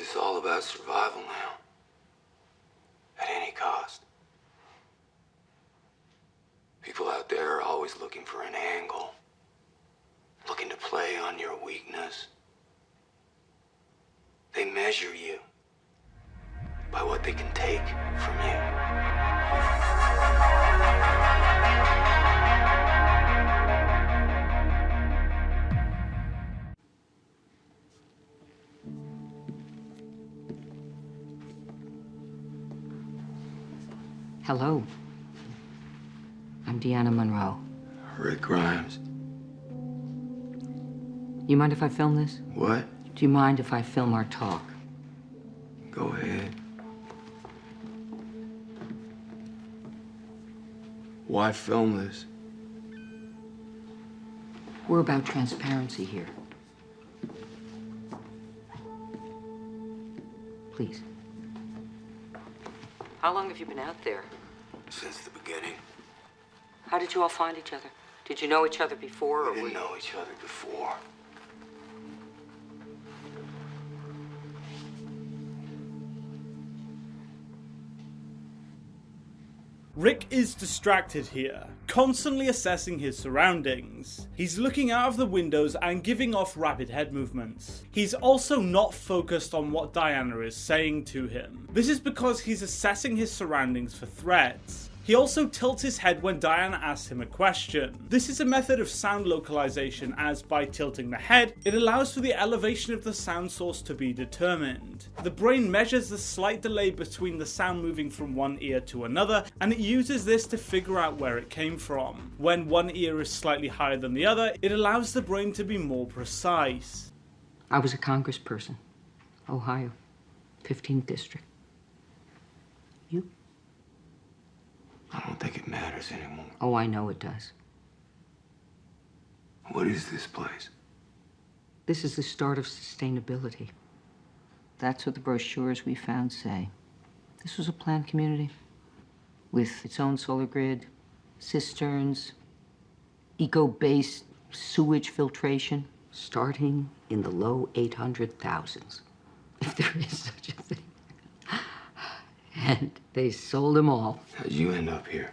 it's all about survival now. At any cost. People out there are always looking for an angle. Looking to play on your weakness. They measure you by what they can take from you. Hello. I'm Deanna Monroe. Rick Grimes. You mind if I film this? What? Do you mind if I film our talk? Go ahead. Why film this? We're about transparency here. Please. How long have you been out there? Since the beginning. How did you all find each other? Did you know each other before? We didn't know each other before. Rick is distracted here, constantly assessing his surroundings. He's looking out of the windows and giving off rapid head movements. He's also not focused on what Diana is saying to him. This is because he's assessing his surroundings for threats. He also tilts his head when Diana asks him a question. This is a method of sound localization, as by tilting the head, it allows for the elevation of the sound source to be determined. The brain measures the slight delay between the sound moving from one ear to another, and it uses this to figure out where it came from. When one ear is slightly higher than the other, it allows the brain to be more precise. I was a congressperson. Ohio, 15th district. You? I don't think it matters anymore. Oh, I know it does. What is this place? This is the start of sustainability. That's what the brochures we found say. This was a planned community with its own solar grid, cisterns, eco-based sewage filtration, starting in the low 800,000s, if there is such a thing. And they sold them all. How'd you end up here?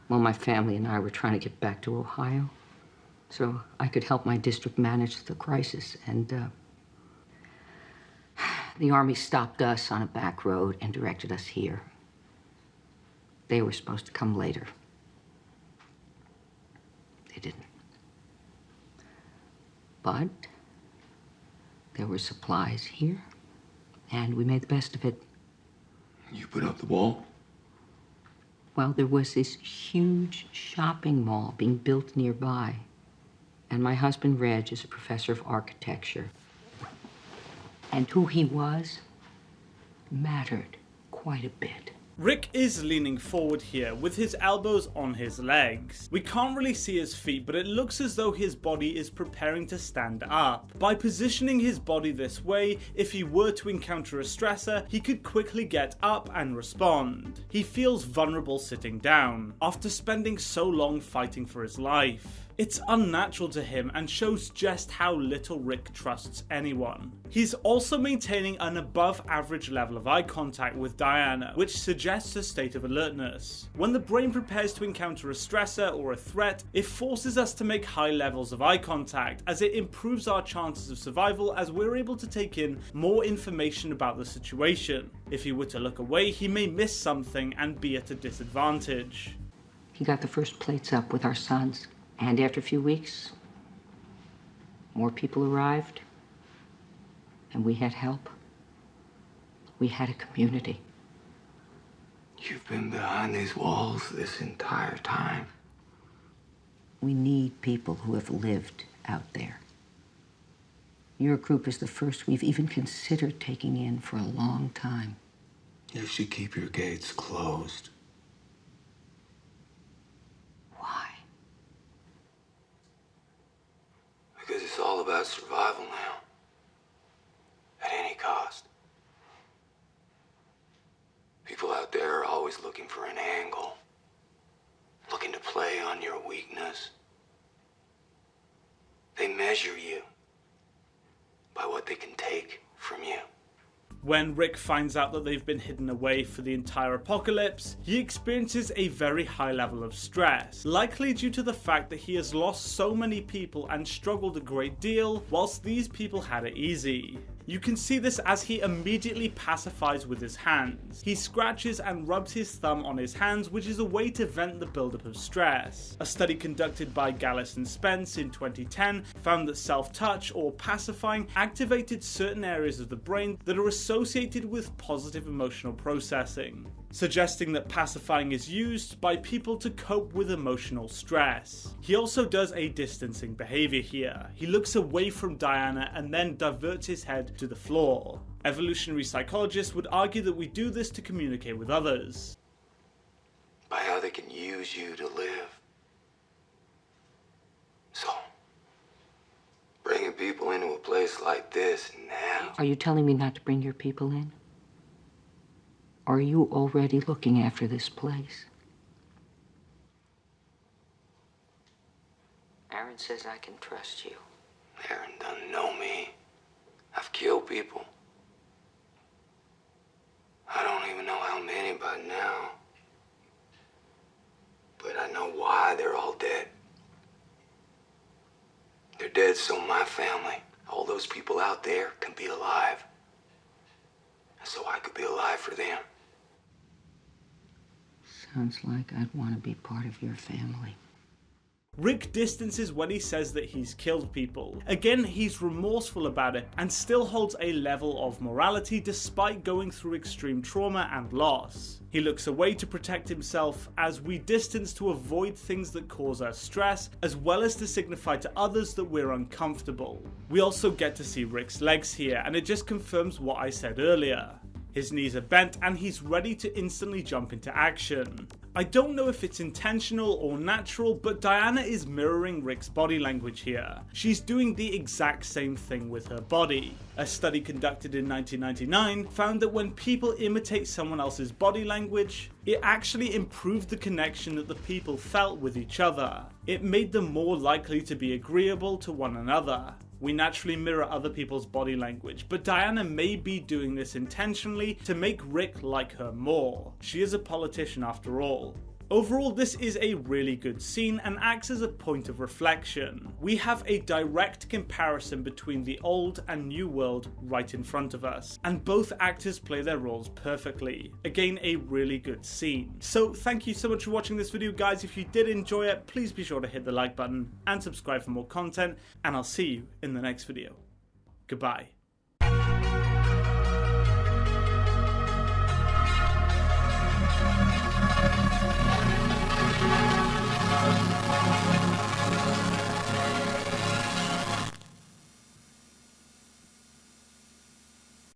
Well, my family and I were trying to get back to Ohio so I could help my district manage the crisis. And the Army stopped us on a back road and directed us here. They were supposed to come later. They didn't. But there were supplies here, and we made the best of it. You put up the wall? Well, there was this huge shopping mall being built nearby. And my husband, Reg, is a professor of architecture. And who he was mattered quite a bit. Rick is leaning forward here with his elbows on his legs. We can't really see his feet, but it looks as though his body is preparing to stand up. By positioning his body this way, if he were to encounter a stressor, he could quickly get up and respond. He feels vulnerable sitting down, after spending so long fighting for his life. It's unnatural to him and shows just how little Rick trusts anyone. He's also maintaining an above average level of eye contact with Diana, which suggests a state of alertness. When the brain prepares to encounter a stressor or a threat, it forces us to make high levels of eye contact, as it improves our chances of survival as we're able to take in more information about the situation. If he were to look away, he may miss something and be at a disadvantage. He got the first plates up with our sons. And after a few weeks, more people arrived, and we had help. We had a community. You've been behind these walls this entire time. We need people who have lived out there. Your group is the first we've even considered taking in for a long time. You should keep your gates closed. Why? Because it's all about survival now. At any cost. People out there are always looking for an angle. Looking to play on your weakness. They measure you by what they can take from you. When Rick finds out that they've been hidden away for the entire apocalypse, he experiences a very high level of stress, likely due to the fact that he has lost so many people and struggled a great deal, whilst these people had it easy. You can see this as he immediately pacifies with his hands. He scratches and rubs his thumb on his hands, which is a way to vent the buildup of stress. A study conducted by Gallus and Spence in 2010 found that self-touch or pacifying activated certain areas of the brain that are associated with positive emotional processing, suggesting that pacifying is used by people to cope with emotional stress. He also does a distancing behavior here. He looks away from Diana and then diverts his head to the floor. Evolutionary psychologists would argue that we do this to communicate with others. By how they can use you to live. So, bringing people into a place like this now. Are you telling me not to bring your people in? Or are you already looking after this place? Aaron says I can trust you. Aaron doesn't know me. I've killed people. I don't even know how many by now. But I know why they're all dead. They're dead so my family, all those people out there, can be alive. So I could be alive for them. Sounds like I'd want to be part of your family. Rick distances when he says that he's killed people. Again, he's remorseful about it and still holds a level of morality despite going through extreme trauma and loss. He looks away to protect himself as we distance to avoid things that cause us stress, as well as to signify to others that we're uncomfortable. We also get to see Rick's legs here, and it just confirms what I said earlier. His knees are bent and he's ready to instantly jump into action. I don't know if it's intentional or natural, but Diana is mirroring Rick's body language here. She's doing the exact same thing with her body. A study conducted in 1999 found that when people imitate someone else's body language, it actually improved the connection that the people felt with each other. It made them more likely to be agreeable to one another. We naturally mirror other people's body language, but Diana may be doing this intentionally to make Rick like her more. She is a politician after all. Overall, this is a really good scene and acts as a point of reflection. We have a direct comparison between the old and new world right in front of us, and both actors play their roles perfectly. Again, a really good scene. So thank you so much for watching this video, guys. If you did enjoy it, please be sure to hit the like button and subscribe for more content, and I'll see you in the next video. Goodbye.